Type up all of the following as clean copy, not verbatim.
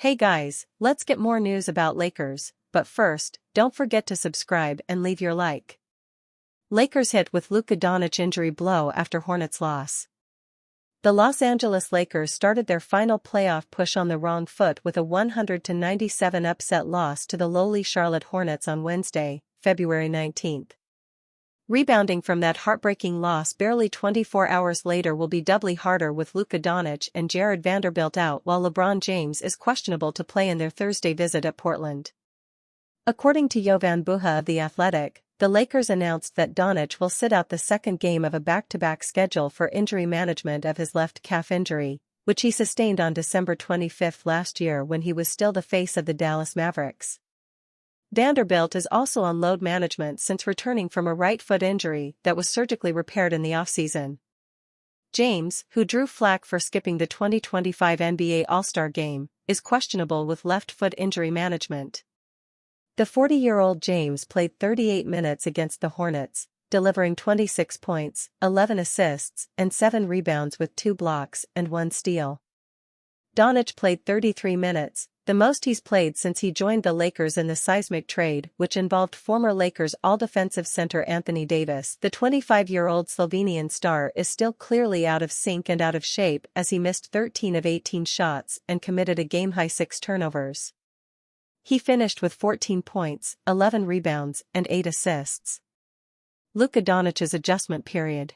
Hey guys, let's get more news about Lakers, but first, don't forget to subscribe and leave your like. Lakers hit with Luka Doncic injury blow after Hornets loss. The Los Angeles Lakers started their final playoff push on the wrong foot with a 100-97 upset loss to the lowly Charlotte Hornets on Wednesday, February 19. Rebounding from that heartbreaking loss barely 24 hours later will be doubly harder with Luka Doncic and Jared Vanderbilt out while LeBron James is questionable to play in their Thursday visit at Portland. According to Jovan Buha of The Athletic, the Lakers announced that Doncic will sit out the second game of a back-to-back schedule for injury management of his left calf injury, which he sustained on December 25 last year when he was still the face of the Dallas Mavericks. Vanderbilt is also on load management since returning from a right foot injury that was surgically repaired in the offseason. James, who drew flack for skipping the 2025 NBA All-Star Game, is questionable with left foot injury management. The 40-year-old James played 38 minutes against the Hornets, delivering 26 points, 11 assists, and 7 rebounds with 2 blocks and 1 steal. Doncic played 33 minutes, the most he's played since he joined the Lakers in the seismic trade, which involved former Lakers all-defensive center Anthony Davis. The 25-year-old Slovenian star is still clearly out of sync and out of shape as he missed 13 of 18 shots and committed a game-high 6 turnovers. He finished with 14 points, 11 rebounds, and 8 assists. Luka Doncic's adjustment period.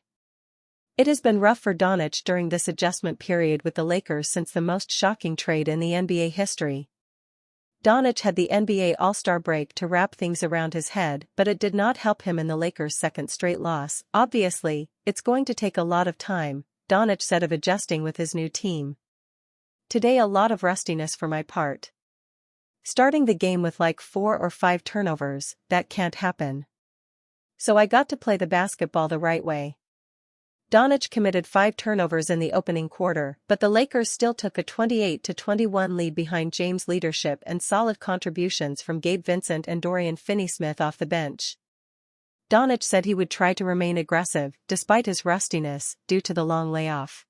It has been rough for Doncic during this adjustment period with the Lakers since the most shocking trade in the NBA history. Doncic had the NBA All-Star break to wrap things around his head, but it did not help him in the Lakers' second straight loss. Obviously, it's going to take a lot of time, Doncic said of adjusting with his new team. Today a lot of rustiness for my part. Starting the game with like 4 or 5 turnovers, that can't happen. So I got to play the basketball the right way. Doncic committed 5 turnovers in the opening quarter, but the Lakers still took a 28-21 lead behind James' leadership and solid contributions from Gabe Vincent and Dorian Finney-Smith off the bench. Doncic said he would try to remain aggressive, despite his rustiness, due to the long layoff.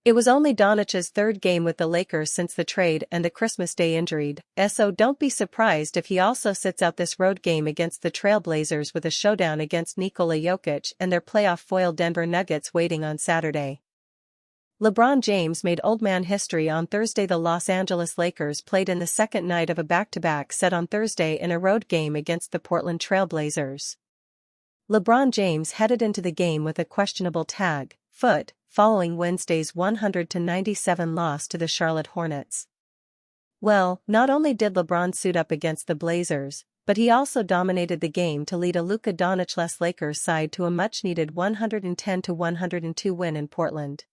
It was only Doncic's third game with the Lakers since the trade and the Christmas Day injury, so don't be surprised if he also sits out this road game against the Trailblazers with a showdown against Nikola Jokic and their playoff foil Denver Nuggets waiting on Saturday. LeBron James made old man history on Thursday. The Los Angeles Lakers played in the second night of a back-to-back set on Thursday in a road game against the Portland Trailblazers. LeBron James headed into the game with a questionable foot, following Wednesday's 100-97 loss to the Charlotte Hornets. Well, not only did LeBron suit up against the Blazers, but he also dominated the game to lead a Luka Doncic-less Lakers side to a much-needed 110-102 win in Portland.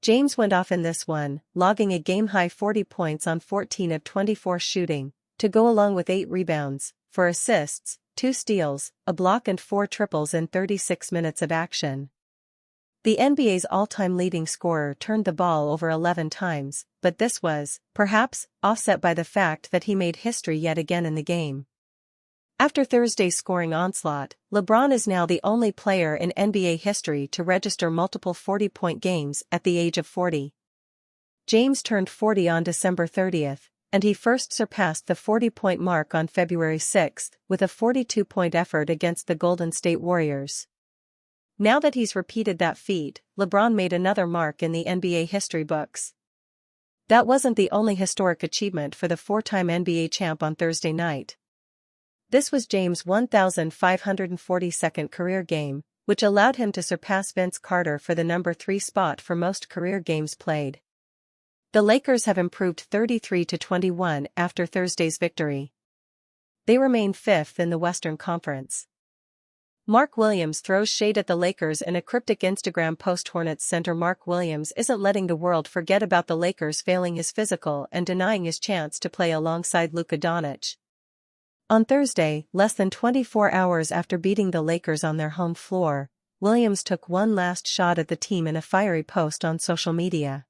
James went off in this one, logging a game-high 40 points on 14 of 24 shooting, to go along with 8 rebounds, 4 assists, 2 steals, a block and 4 triples in 36 minutes of action. The NBA's all-time leading scorer turned the ball over 11 times, but this was, perhaps, offset by the fact that he made history yet again in the game. After Thursday's scoring onslaught, LeBron is now the only player in NBA history to register multiple 40-point games at the age of 40. James turned 40 on December 30, and he first surpassed the 40-point mark on February 6 with a 42-point effort against the Golden State Warriors. Now that he's repeated that feat, LeBron made another mark in the NBA history books. That wasn't the only historic achievement for the 4-time NBA champ on Thursday night. This was James' 1,542nd career game, which allowed him to surpass Vince Carter for the number 3 spot for most career games played. The Lakers have improved 33-21 after Thursday's victory. They remain 5th in the Western Conference. Mark Williams throws shade at the Lakers in a cryptic Instagram post. Hornets center Mark Williams isn't letting the world forget about the Lakers failing his physical and denying his chance to play alongside Luka Doncic. On Thursday, less than 24 hours after beating the Lakers on their home floor, Williams took one last shot at the team in a fiery post on social media.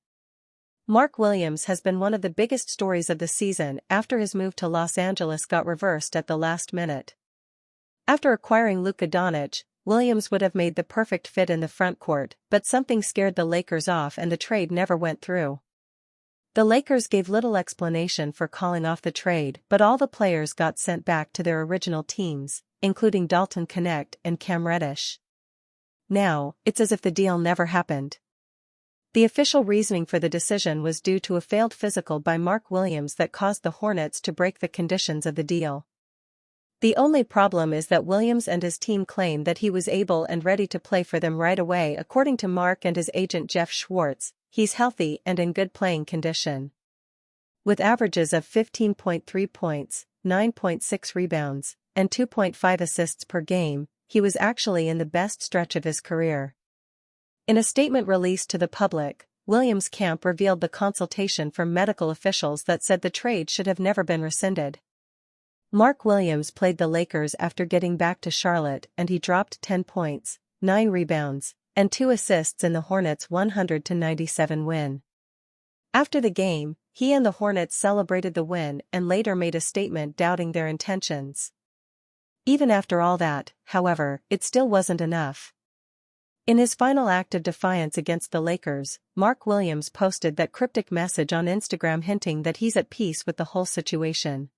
Mark Williams has been one of the biggest stories of the season after his move to Los Angeles got reversed at the last minute. After acquiring Luka Doncic, Williams would have made the perfect fit in the frontcourt, but something scared the Lakers off and the trade never went through. The Lakers gave little explanation for calling off the trade, but all the players got sent back to their original teams, including Dalton Knecht and Cam Reddish. Now, it's as if the deal never happened. The official reasoning for the decision was due to a failed physical by Mark Williams that caused the Hornets to break the conditions of the deal. The only problem is that Williams and his team claim that he was able and ready to play for them right away. According to Mark and his agent Jeff Schwartz, he's healthy and in good playing condition. With averages of 15.3 points, 9.6 rebounds, and 2.5 assists per game, he was actually in the best stretch of his career. In a statement released to the public, Williams' camp revealed the consultation from medical officials that said the trade should have never been rescinded. Mark Williams played the Lakers after getting back to Charlotte, and he dropped 10 points, 9 rebounds, and 2 assists in the Hornets' 100-97 win. After the game, he and the Hornets celebrated the win and later made a statement doubting their intentions. Even after all that, however, it still wasn't enough. In his final act of defiance against the Lakers, Mark Williams posted that cryptic message on Instagram hinting that he's at peace with the whole situation.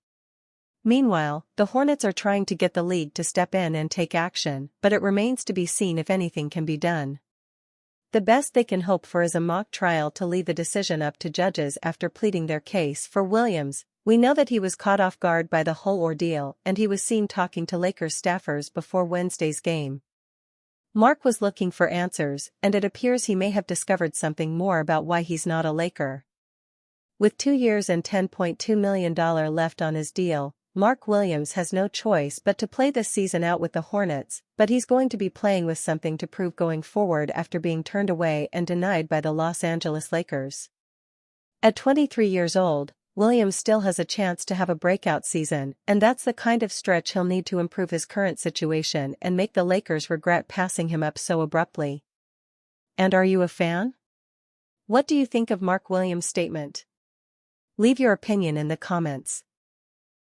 Meanwhile, the Hornets are trying to get the league to step in and take action, but it remains to be seen if anything can be done. The best they can hope for is a mock trial to leave the decision up to judges after pleading their case. For Williams, we know that he was caught off guard by the whole ordeal and he was seen talking to Lakers staffers before Wednesday's game. Mark was looking for answers, and it appears he may have discovered something more about why he's not a Laker. With 2 years and $10.2 million left on his deal, Mark Williams has no choice but to play this season out with the Hornets, but he's going to be playing with something to prove going forward after being turned away and denied by the Los Angeles Lakers. At 23 years old, Williams still has a chance to have a breakout season, and that's the kind of stretch he'll need to improve his current situation and make the Lakers regret passing him up so abruptly. And are you a fan? What do you think of Mark Williams' statement? Leave your opinion in the comments.